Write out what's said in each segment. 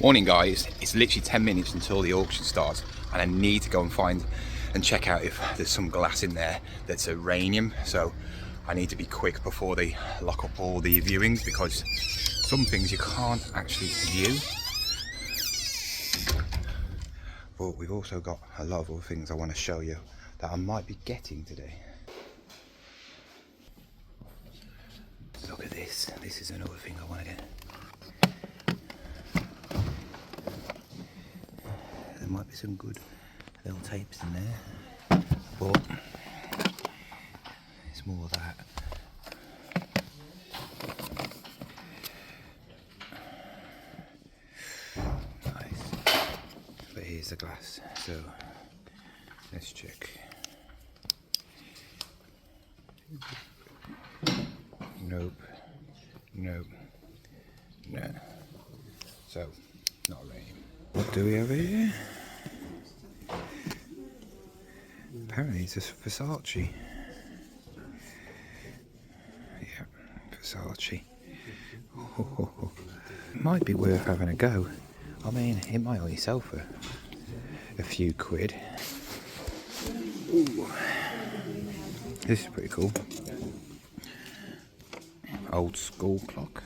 Morning guys, it's literally 10 minutes until the auction starts and I need to go and find and check out if there's some glass in there that's uranium. So I need to be quick before they lock up all the viewings, because some things you can't actually view. But we've also got a lot of other things I want to show you that I might be getting today. Look at this. This is another thing I want to get. There might be some good little tapes in there, but it's more that. Nice. But here's the glass, so let's check. Nope. Nope. No. So, not uranium. What do we have here? Apparently it's a Versace. Yeah, Versace. Oh, might be worth having a go. I mean, it might only sell for a few quid. Ooh. This is pretty cool. Old school clock.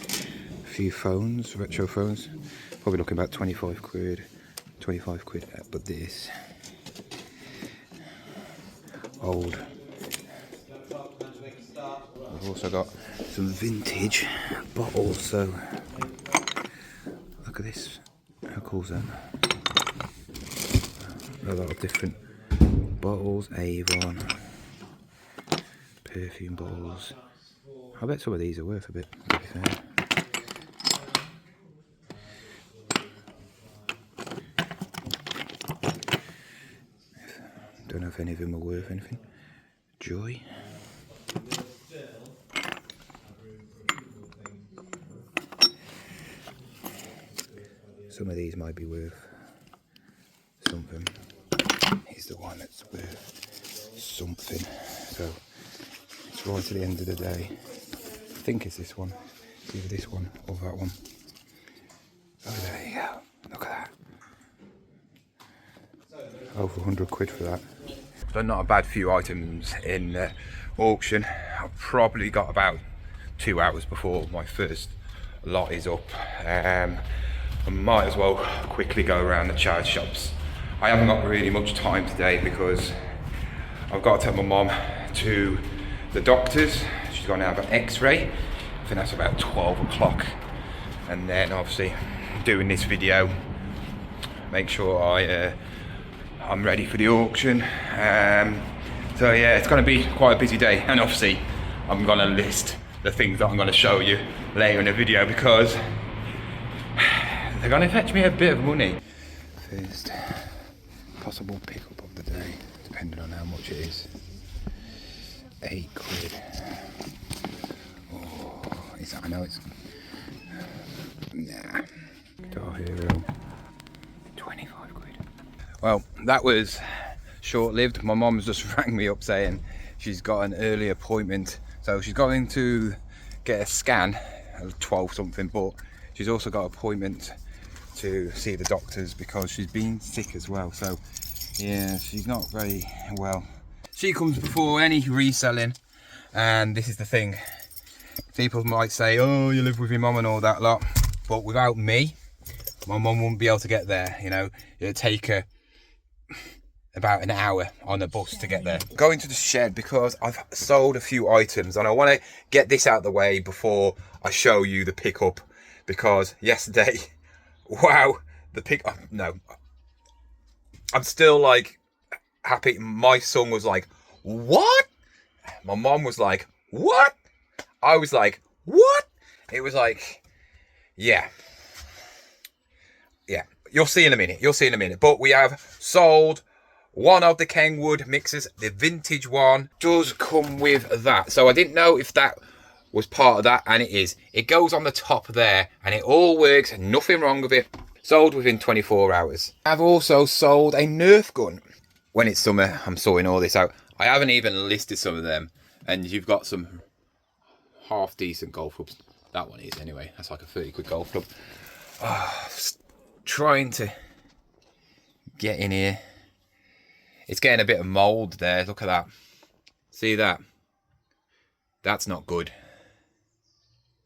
A few phones, retro phones. Probably looking about 25 quid. 25 quid, but this. Old. We've also got some vintage bottles, so look at this. How cool is that? A lot of different bottles, Avon, perfume bottles. I bet some of these are worth a bit, to be fair. Don't know if any of them are worth anything. Joy. Some of these might be worth something. Here's the one that's worth something. So it's right to the end of the day. I think it's this one. It's either this one or that one. Oh, there you go. Look at that. Over 100 quid for that. So not a bad few items in the auction. I've probably got about 2 hours before my first lot is up. I might as well quickly go around the charity shops. I haven't got really much time today because I've got to take my mum to the doctor's. She's going to have an x-ray. I think that's about 12 o'clock. And then obviously doing this video, make sure I'm ready for the auction. So yeah, it's going to be quite a busy day, and obviously I'm going to list the things that I'm going to show you later in the video because they're going to fetch me a bit of money. First possible pickup of the day, depending on how much it is. 8 quid. Oh, is that? I know it's. Nah. Guitar Hero. 25 quid. Well, that was short-lived. My mum's just rang me up saying she's got an early appointment, so she's going to get a scan at 12 something, but she's also got an appointment to see the doctors because she's been sick as well. So yeah, she's not very well. She comes before any reselling, and this is the thing. People might say, oh, you live with your mum and all that lot, but without me, my mum wouldn't be able to get there. You know, it'd take her about an hour on the bus to get there. Going to the shed because I've sold a few items and I want to get this out of the way before I show you the pickup, because yesterday, wow, the pickup, no, I'm still like happy. My son was like, what? My mom was like, what? I was like, what? It was like, yeah. You'll see in a minute. But we have sold one of the Kenwood mixers. The vintage one does come with that. So I didn't know if that was part of that, and it is. It goes on the top there, and it all works. Nothing wrong with it. Sold within 24 hours. I've also sold a Nerf gun. When it's summer, I'm sorting all this out. I haven't even listed some of them, and you've got some half decent golf clubs. That one is anyway. That's like a 30 quid golf club. trying to get in here. It's getting a bit of mold there. Look at that. See that? That's not good.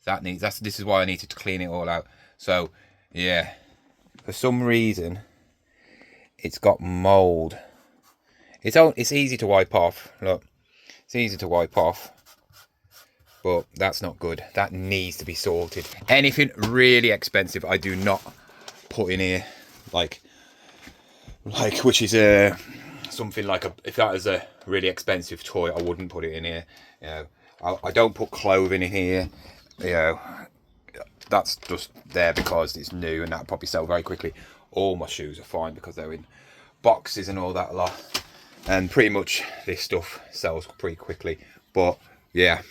This is why I needed to clean it all out. So yeah, for some reason it's got mold. It's easy to wipe off. Look, it's easy to wipe off, but that's not good. That needs to be sorted. Anything really expensive I do not put in here, like which is something like if that was a really expensive toy, I wouldn't put it in here. You know, I don't put clothing in here. You know, that's just there because it's new and that'll probably sell very quickly. All my shoes are fine because they're in boxes and all that a lot, and pretty much this stuff sells pretty quickly. But yeah,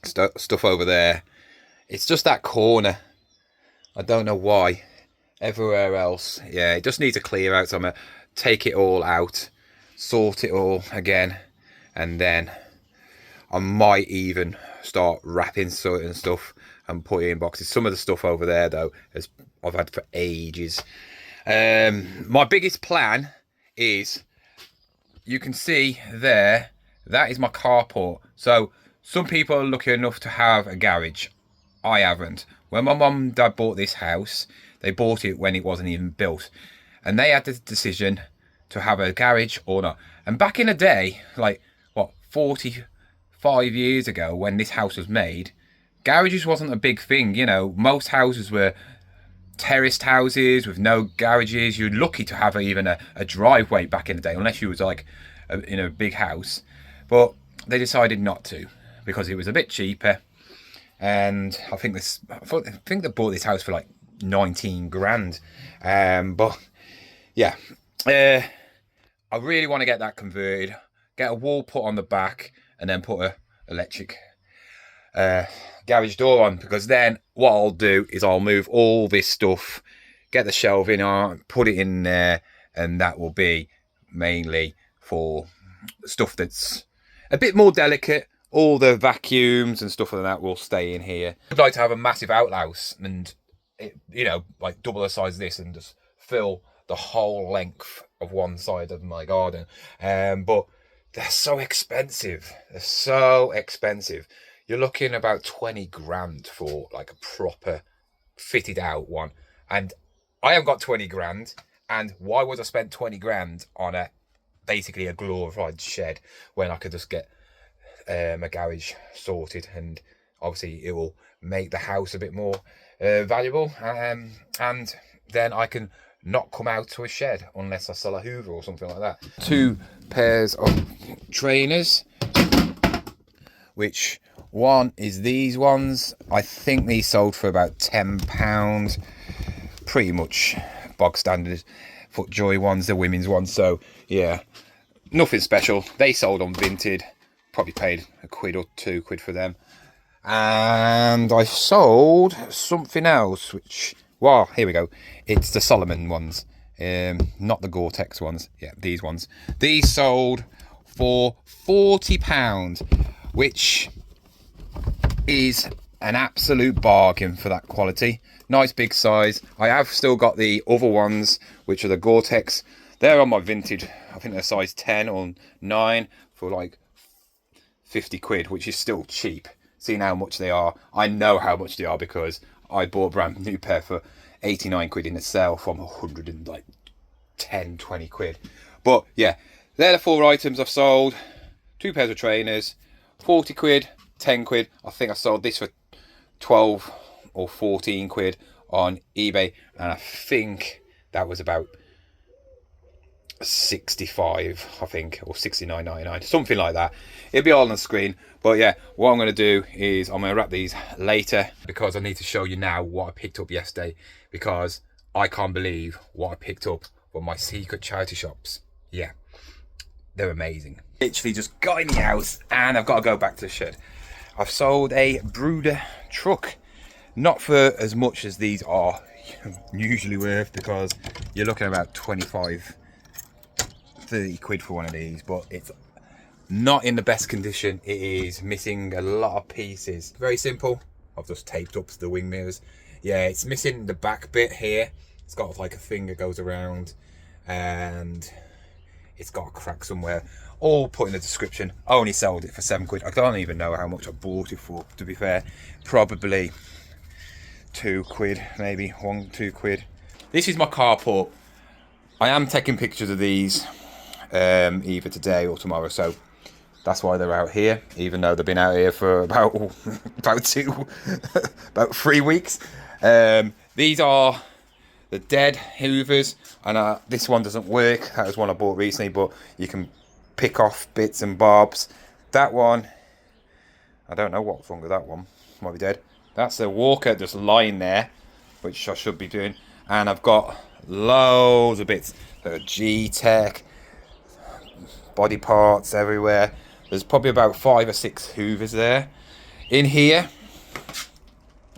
stuff over there, it's just that corner. I don't know why. Everywhere else, yeah, it just needs a clear out. So I'm gonna take it all out, sort it all again, and then I might even start wrapping certain stuff and put it in boxes. Some of the stuff over there though I've had for ages. My biggest plan is, you can see there, that is my carport. So some people are lucky enough to have a garage. I haven't. When my mum and dad bought this house, they bought it when it wasn't even built, and they had the decision to have a garage or not. And back in the day, like what, 45 years ago, when this house was made, garages wasn't a big thing. You know, most houses were terraced houses with no garages. You're lucky to have even a driveway back in the day, unless you was like in a big house. But they decided not to because it was a bit cheaper. And I think they bought this house for like 19 grand. But yeah, I really want to get that converted, get a wall put on the back, and then put a electric garage door on, because then what I'll do is I'll move all this stuff, get the shelving on, put it in there, and that will be mainly for stuff that's a bit more delicate. All the vacuums and stuff like that will stay in here. I'd like to have a massive outhouse and you know, like double the size of this and just fill the whole length of one side of my garden. But they're so expensive. They're so expensive. You're looking about 20 grand for like a proper fitted out one. And I haven't got 20 grand. And why would I spend 20 grand on basically a glorified shed when I could just get a garage sorted, and obviously it will make the house a bit more valuable, and then I can not come out to a shed unless I sell a Hoover or something like that. 2 pairs of trainers, which one is these ones. I think these sold for about £10, pretty much bog standard FootJoy ones, the women's ones. So yeah, nothing special. They sold on Vinted. Probably paid £1 or £2 for them. And I sold something else, which, well, here we go. It's the Solomon ones, not the Gore-Tex ones. Yeah, these ones. These sold for £40, which is an absolute bargain for that quality. Nice big size. I have still got the other ones, which are the Gore-Tex. They're on my Vinted. I think they're size 10 or 9 for like £50, which is still cheap. Seeing how much they are, I know how much they are because I bought a brand new pair for £89 in a sale from 110-20 quid. But yeah, they're the 4 items I've sold. 2 pairs of trainers, £40, £10. I think I sold this for 12 or 14 quid on eBay, and I think that was about 65, I think, or 69.99, something like that. It'll be all on the screen. But yeah, what I'm going to do is I'm going to wrap these later, because I need to show you now what I picked up yesterday, because I can't believe what I picked up from my secret charity shops. Yeah, they're amazing. Literally just got in the house and I've got to go back to the shed. I've sold a brooder truck, not for as much as these are usually worth, because you're looking at about 25-30 quid for one of these, but it's not in the best condition. It is missing a lot of pieces. Very simple. I've just taped up the wing mirrors. Yeah, it's missing the back bit here. It's got like a thing that goes around, and it's got a crack somewhere. All put in the description. I only sold it for £7. I don't even know how much I bought it for, to be fair. Probably £2, maybe £1-2. This is my carport. I am taking pictures of these either today or tomorrow, so that's why they're out here, even though they've been out here for about about 3 weeks. These are the dead hoovers, and this one doesn't work. That was one I bought recently, but you can pick off bits and bobs. That one, I don't know what's wrong with that one. Might be dead. That's the walker just lying there, which I should be doing. And I've got loads of bits. The G-Tech, body parts everywhere. There's probably about 5 or 6 hoovers there. In here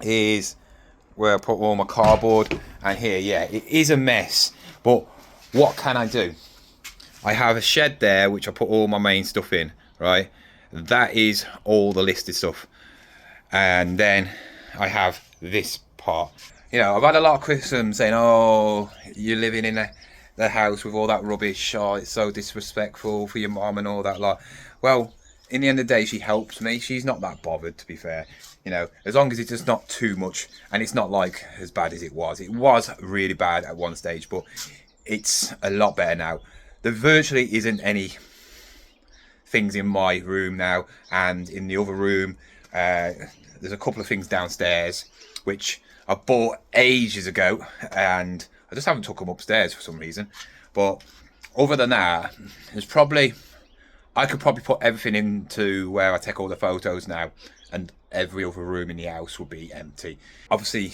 is where I put all my cardboard, and here, yeah, it is a mess, but what can I do? I have a shed there which I put all my main stuff in, right? That is all the listed stuff. And then I have this part. You know, I've had a lot of criticism saying, oh, you're living in the house with all that rubbish, oh, it's so disrespectful for your mom and all that lot. Well, in the end of the day, she helps me. She's not that bothered, to be fair. You know, as long as it's just not too much, and it's not like as bad as it was. It was really bad at one stage, but it's a lot better now. There virtually isn't any things in my room now, and in the other room, there's a couple of things downstairs, which I bought ages ago, and I just haven't took them upstairs for some reason. But other than that, I could probably put everything into where I take all the photos now, and every other room in the house will be empty. Obviously,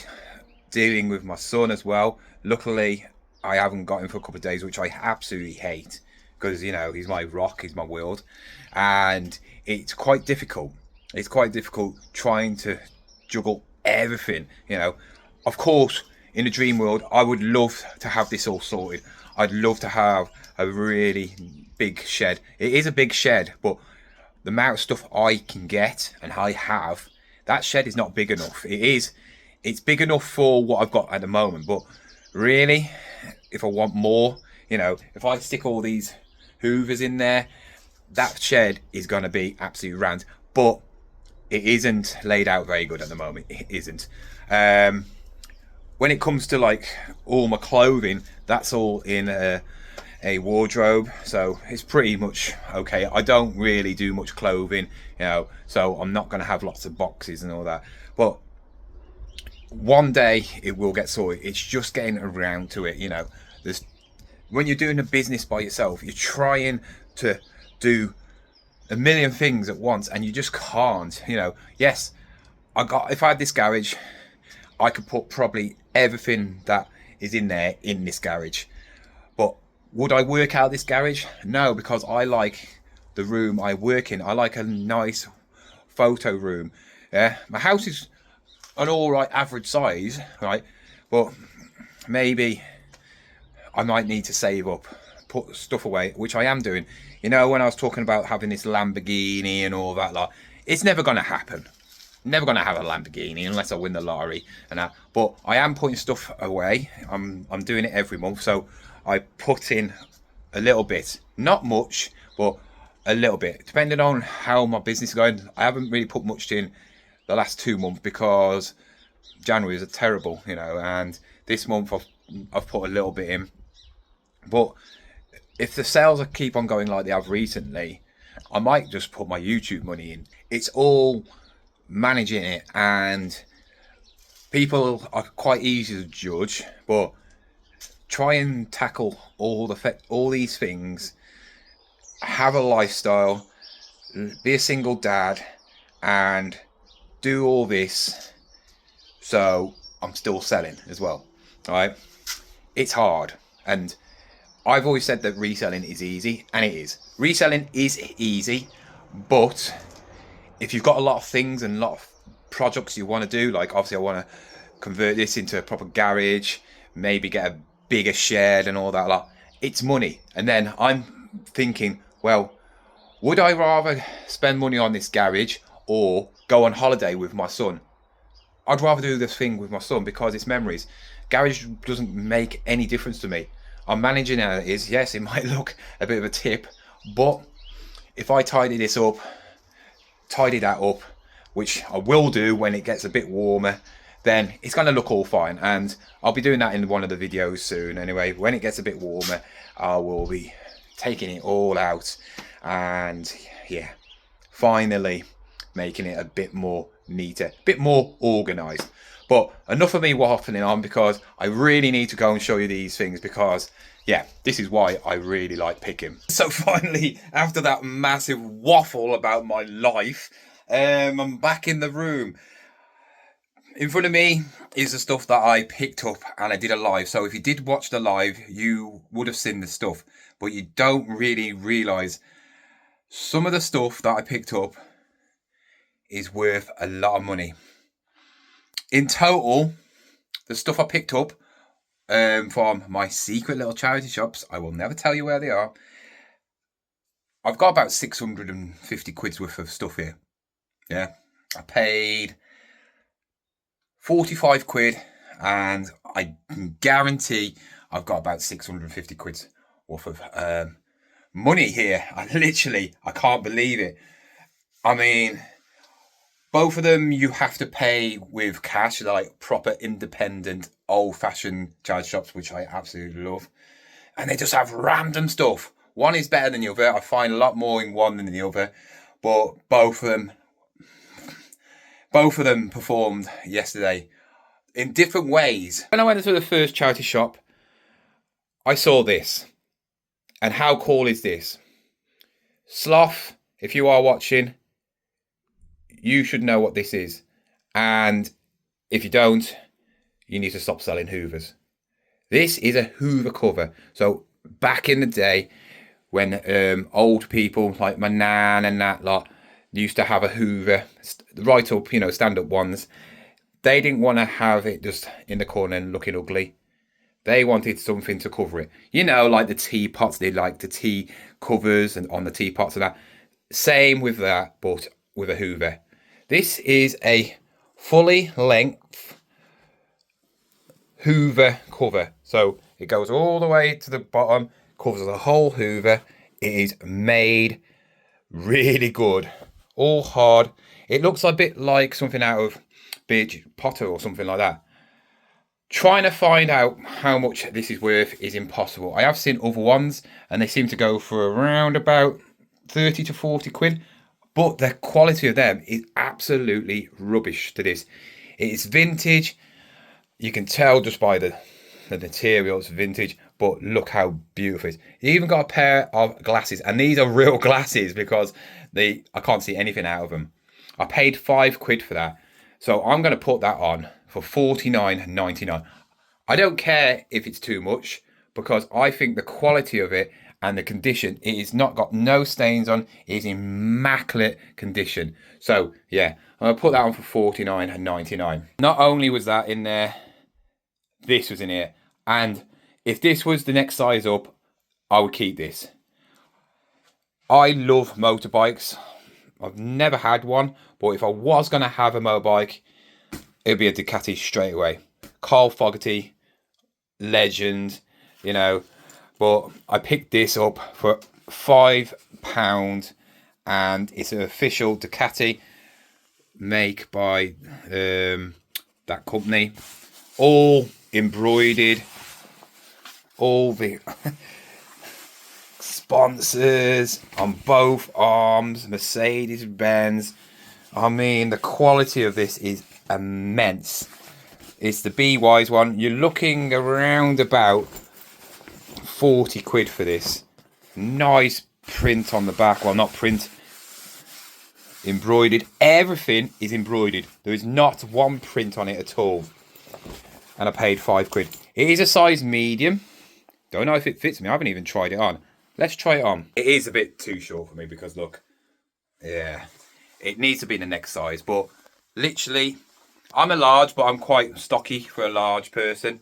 dealing with my son as well. Luckily, I haven't got him for a couple of days, which I absolutely hate, because, you know, he's my rock, he's my world, and it's quite difficult. It's quite difficult trying to juggle everything, you know. Of course, in the dream world, I would love to have this all sorted. I'd love to have a really big shed. It is a big shed, but the amount of stuff I can get and I have, that shed is not big enough. It's big enough for what I've got at the moment, but really, if I want more, you know, if I stick all these hoovers in there, that shed is going to be absolutely rammed. But it isn't laid out very good at the moment. It isn't. When it comes to like all my clothing, that's all in a wardrobe, so it's pretty much okay. I don't really do much clothing, you know, so I'm not going to have lots of boxes and all that. But one day it will get sorted. It's just getting around to it, you know. When you're doing a business by yourself, you're trying to do a million things at once, and you just can't, you know. Yes, if I had this garage, I could put probably everything that is in there in this garage. But would I work out this garage? No, because I like the room I work in. I like a nice photo room. Yeah, my house is an all right average size, right? But maybe I might need to save up, put stuff away, which I am doing. You know, when I was talking about having this Lamborghini and all that, like, it's never going to happen. Never going to have a Lamborghini unless I win the lottery and that. But I am putting stuff away. I'm doing it every month, so I put in a little bit, not much, but a little bit, depending on how my business is going. I haven't really put much in the last 2 months because January is terrible, you know, and this month I've put a little bit in. But if the sales keep on going like they have recently, I might just put my YouTube money in. It's all managing it, and people are quite easy to judge, but try and tackle all these things, have a lifestyle, be a single dad, and do all this so I'm still selling as well. All right, it's hard, and I've always said that reselling is easy, and it is. Reselling is easy, but if you've got a lot of things and a lot of projects you want to do, like obviously I want to convert this into a proper garage, maybe get a bigger shed and all that lot, it's money. And then I'm thinking, well, would I rather spend money on this garage or go on holiday with my son? I'd rather do this thing with my son because it's memories. Garage doesn't make any difference to me. I'm managing how it is. Yes, it might look a bit of a tip, but if I tidy that up, which I will do when it gets a bit warmer, then it's going to look all fine. And I'll be doing that in one of the videos soon anyway. When it gets a bit warmer, I will be taking it all out and yeah, finally making it a bit more neater, a bit more organized. But enough of me waffling on, because I really need to go and show you these things, because yeah, this is why I really like picking. So finally, after that massive waffle about my life, I'm back in the room. In front of me is the stuff that I picked up, and I did a live. So if you did watch the live, you would have seen the stuff, but you don't really realize some of the stuff that I picked up is worth a lot of money. In total, the stuff I picked up from my secret little charity shops, I will never tell you where they are, I've got about 650 quid's worth of stuff here. Yeah, I paid 45 quid, and I can guarantee I've got about 650 quid's worth of money here. I can't believe it. I mean, both of them you have to pay with cash, like proper independent old-fashioned charity shops, which I absolutely love. And they just have random stuff. One is better than the other. I find a lot more in one than the other, but both of them performed yesterday in different ways. When I went into the first charity shop, I saw this. And how cool is this? Sloth, if you are watching, you should know what this is. And if you don't, you need to stop selling Hoovers. This is a Hoover cover. So back in the day, when old people like my nan and that lot used to have a Hoover, right up, stand-up ones, they didn't want to have it just in the corner and looking ugly. They wanted something to cover it. Like the teapots, they like the tea covers and on the teapots and that. Same with that, but with a Hoover. This is a fully length Hoover cover. So it goes all the way to the bottom, covers the whole Hoover. It is made really good, all hard. It looks a bit like something out of Bridge Potter or something like that. Trying to find out how much this is worth is impossible. I have seen other ones and they seem to go for around about 30 to 40 quid, but the quality of them is absolutely rubbish to this. It is vintage. You can tell just by the material it's vintage, but look how beautiful it is. You even got a pair of glasses, and these are real glasses because I can't see anything out of them. I paid 5 quid for that, so I'm going to put that on for $49.99. I don't care if it's too much, because I think the quality of it and the condition, it is not got no stains on, it is immaculate condition. So yeah, I'm going to put that on for $49.99. Not only was that in there, this was in here. And if this was the next size up, I would keep this. I love motorbikes. I've never had one, but if I was going to have a motorbike, it'd be a Ducati straight away. Carl Fogarty, legend, But I picked this up for £5, and it's an official Ducati, make by that company. All embroidered, all the sponsors on both arms, Mercedes-Benz. I mean, the quality of this is immense. It's the Be Wise one. You're looking around about 40 quid for this. Nice print on the back. Well, not print, embroidered. Everything is embroidered. There is not one print on it at all. And I paid 5 quid. It is a size medium. Don't know if it fits me. I haven't even tried it on. Let's try it on. It is a bit too short for me because look, yeah, it needs to be the next size. But literally, I'm a large, but I'm quite stocky for a large person.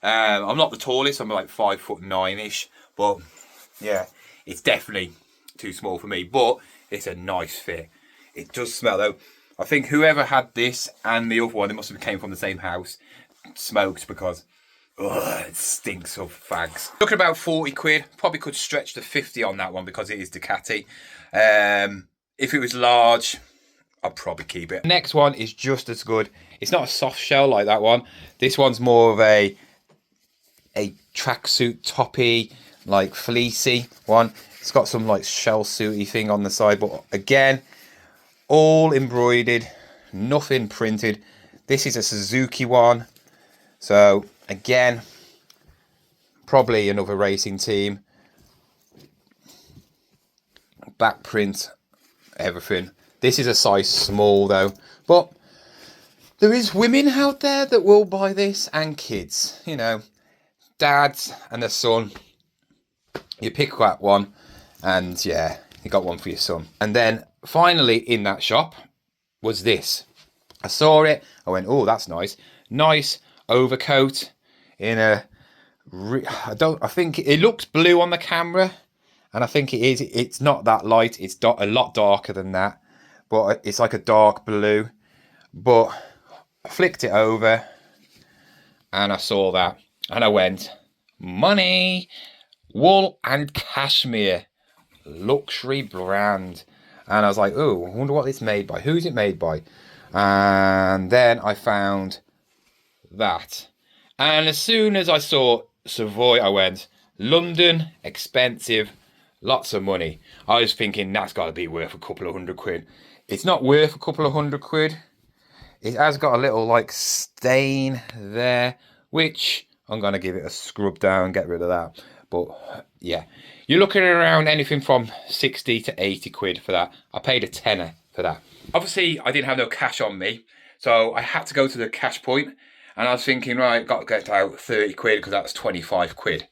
I'm not the tallest. I'm like 5'9" but yeah, it's definitely too small for me. But it's a nice fit. It does smell though. I think whoever had this and the other one, it must have came from the same house, smoked, because it stinks of fags. Looking about 40 quid. Probably could stretch to 50 on that one because it is Ducati. If it was large, I'd probably keep it. Next one is just as good. It's not a soft shell like that one. This one's more of a tracksuit toppy, like fleecy one. It's got some like shell suity thing on the side, but again, all embroidered, nothing printed. This is a Suzuki one, so again, probably another racing team. Back print, everything. This is a size small though, but there is women out there that will buy this, and kids, you know, dads and their son. You pick that one, and yeah, you got one for your son. And then finally in that shop was this. I saw it, I went, oh, that's nice. Nice overcoat in a, I think it looks blue on the camera, and I think it is. It's not that light, it's a lot darker than that, but it's like a dark blue. But I flicked it over and I saw that, and I went, money. Wool and cashmere, luxury brand. And I was like, oh, I wonder what it's made by. Who's it made by? And then I found that. And as soon as I saw Savoy, I went, London, expensive, lots of money. I was thinking that's got to be worth a couple of £100. It's not worth a couple of £100. It has got a little like stain there, which I'm going to give it a scrub down, get rid of that. But yeah, you're looking around anything from 60 to 80 quid for that. I paid a tenner for that. Obviously, I didn't have no cash on me, so I had to go to the cash point, and I was thinking, right, got to get out 30 quid because that's 25 quid.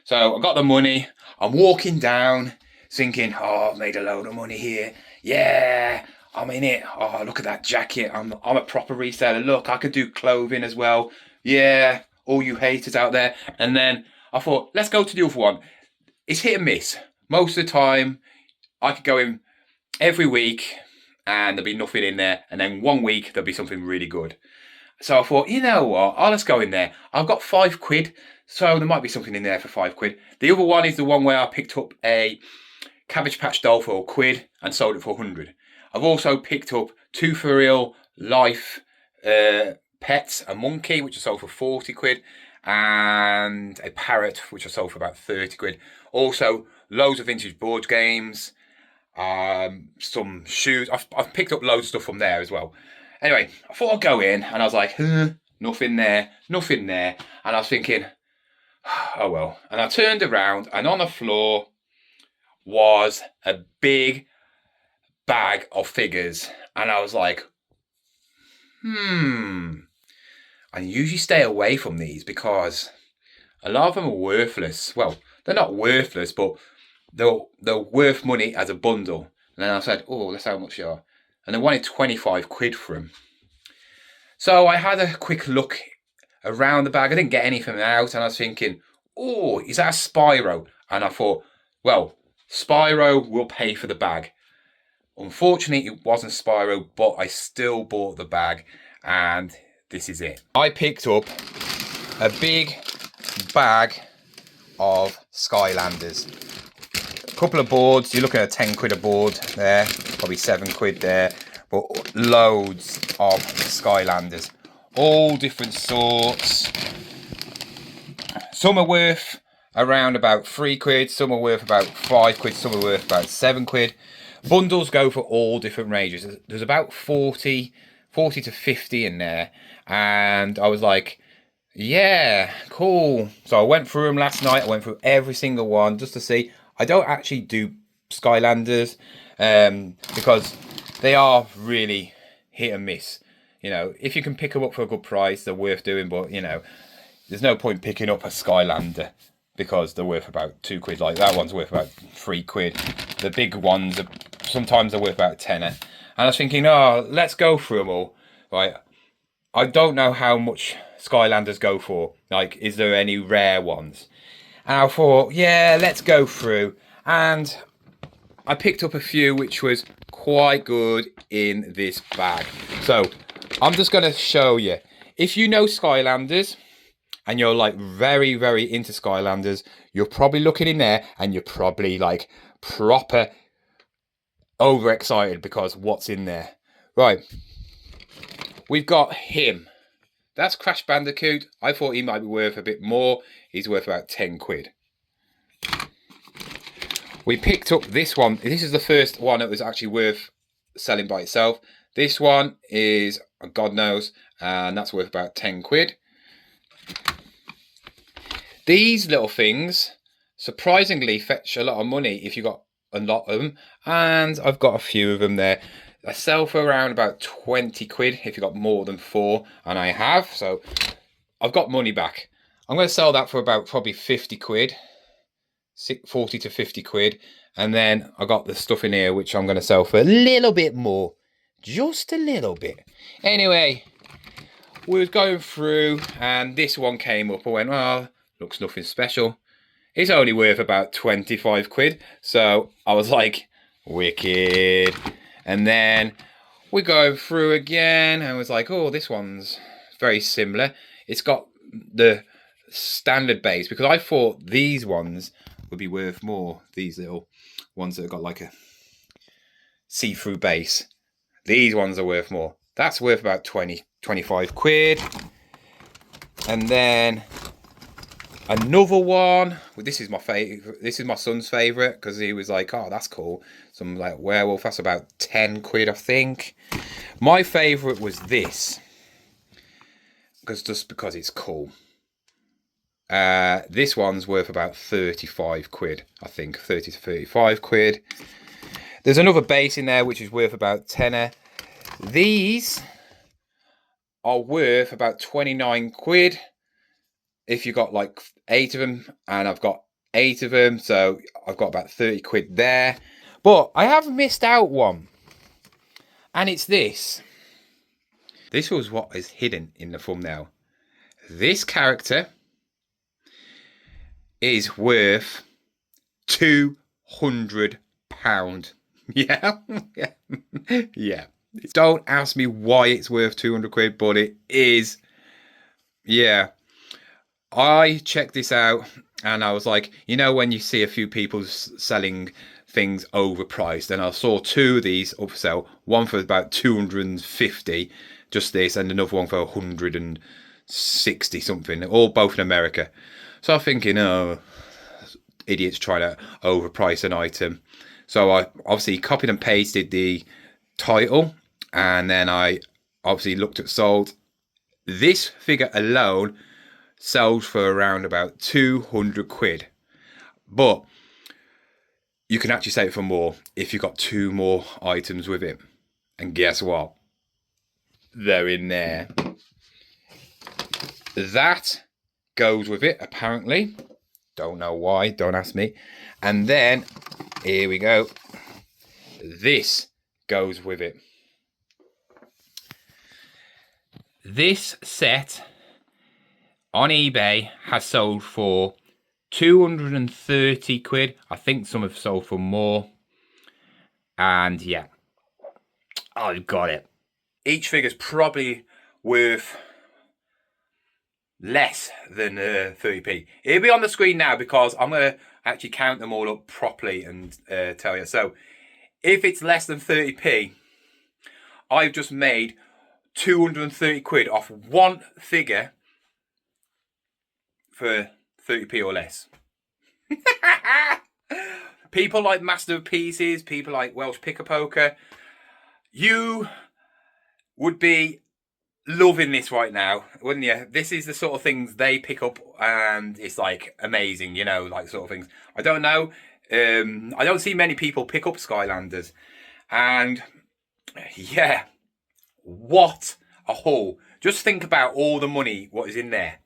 So I got the money. I'm walking down thinking, oh, I've made a load of money here. Yeah, I'm in it. Oh, look at that jacket. I'm a proper reseller. Look, I could do clothing as well. Yeah, all you haters out there. And then I thought, let's go to the other one. It's hit and miss. Most of the time, I could go in every week and there'll be nothing in there. And then one week, there'll be something really good. So I thought, you know what? Let's go in there. I've got 5 quid. So there might be something in there for 5 quid. The other one is the one where I picked up a Cabbage Patch doll for a quid and sold it for 100. I've also picked up 2 For Real Life pets, a monkey, which I sold for 40 quid. And a parrot, which I sold for about 30 quid. Also, loads of vintage board games, some shoes. I've picked up loads of stuff from there as well. Anyway, I thought I'd go in, and I was like, nothing there, nothing there. And I was thinking, oh well. And I turned around, and on the floor was a big bag of figures. And I was like, I usually stay away from these because a lot of them are worthless. Well, they're not worthless, but they're worth money as a bundle. And then I said, oh, that's how much they are. And they wanted 25 quid for them. So I had a quick look around the bag. I didn't get anything out. And I was thinking, oh, is that a Spyro? And I thought, well, Spyro will pay for the bag. Unfortunately, it wasn't Spyro, but I still bought the bag. And this is it. I picked up a big bag of Skylanders. A couple of boards. You're looking at 10 quid a board there. Probably 7 quid there. But loads of Skylanders. All different sorts. Some are worth around about 3 quid. Some are worth about 5 quid. Some are worth about 7 quid. Bundles go for all different ranges. There's about 40 to 50 in there. And I was like, yeah, cool. So I went through them last night. I went through every single one just to see. I don't actually do Skylanders because they are really hit and miss. You know, if you can pick them up for a good price, they're worth doing. But, you know, there's no point picking up a Skylander because they're worth about 2 quid. Like that one's worth about 3 quid. The big ones, sometimes they're worth about a tenner. And I was thinking, oh, let's go through them all. Right. I don't know how much Skylanders go for. Like, is there any rare ones? And I thought, yeah, let's go through. And I picked up a few which was quite good in this bag. So I'm just going to show you. If you know Skylanders and you're like very, very into Skylanders, you're probably looking in there and you're probably like proper overexcited because what's in there. Right, we've got him. That's Crash Bandicoot. I thought he might be worth a bit more. He's worth about 10 quid. We picked up this one. This is the first one that was actually worth selling by itself. This one is, God knows, and that's worth about 10 quid. These little things surprisingly fetch a lot of money if you got a lot of them, and I've got a few of them there. I sell for around about 20 quid if you got more than 4, and I have, so I've got money back. I'm going to sell that for about probably 50 quid, 40 to 50 quid, and then I got the stuff in here which I'm going to sell for a little bit more, just a little bit. Anyway, we was going through and this one came up. I went, well, looks nothing special. It's only worth about 25 quid. So I was like, wicked. And then we're going through again and I was like, oh, this one's very similar. It's got the standard base, because I thought these ones would be worth more. These little ones that have got like a see-through base. These ones are worth more. That's worth about 25 quid. And then another one. Well, this is my favorite. This is my son's favorite because he was like, oh, that's cool. Some like werewolf. That's about 10 quid, I think. My favorite was this. Just because it's cool. This one's worth about 35 quid, I think. 30 to 35 quid. There's another base in there which is worth about tenner. These are worth about 29 quid if you got like 8 of them, and I've got 8 of them, so I've got about 30 quid there. But I have missed out one, and it's this. This was what is hidden in the thumbnail. This character is worth £200. Yeah, yeah. Don't ask me why it's worth 200 quid, but it is. Yeah. I checked this out and I was like, you know, when you see a few people selling things overpriced, and I saw 2 of these up for sale, one for about 250, just this, and another one for 160 something, all both in America. So I'm thinking, oh, idiots trying to overprice an item. So I obviously copied and pasted the title, and then I obviously looked at sold. This figure alone sells for around about 200 quid. But you can actually sell it for more if you got 2 more items with it. And guess what? They're in there. That goes with it, apparently. Don't know why, don't ask me. And then, here we go. This goes with it. This set on eBay has sold for 230 quid. I think some have sold for more. And yeah, I've got it. Each figure's probably worth less than 30p. It'll be on the screen now because I'm going to actually count them all up properly and tell you. So if it's less than 30p, I've just made 230 quid off one figure for 30p or less. People like Master of Pieces, people like Welsh Pick-a-Poker, you would be loving this right now, wouldn't you? This is the sort of things they pick up and it's like amazing, you know, like sort of things. I don't know. I don't see many people pick up Skylanders. And yeah, what a haul. Just think about all the money, what is in there,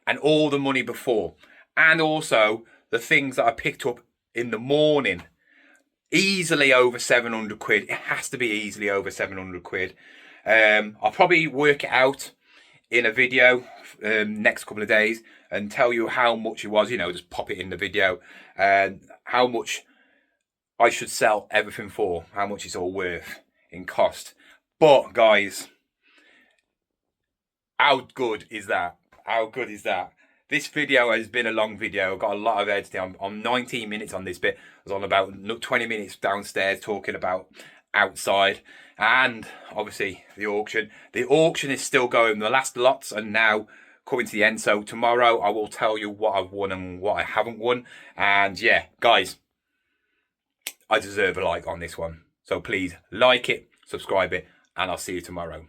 and all the money before. And also the things that I picked up in the morning. Easily over 700 quid. It has to be easily over 700 quid. I'll probably work it out in a video next couple of days and tell you how much it was, you know, just pop it in the video and how much I should sell everything for, how much it's all worth in cost. But guys, how good is that? How good is that? This video has been a long video. I've got a lot of editing. I'm 19 minutes on this bit. I was on about 20 minutes downstairs talking about outside. And obviously the auction. The auction is still going. The last lots are now coming to the end. So tomorrow I will tell you what I've won and what I haven't won. And yeah, guys, I deserve a like on this one. So please like it, subscribe it, and I'll see you tomorrow.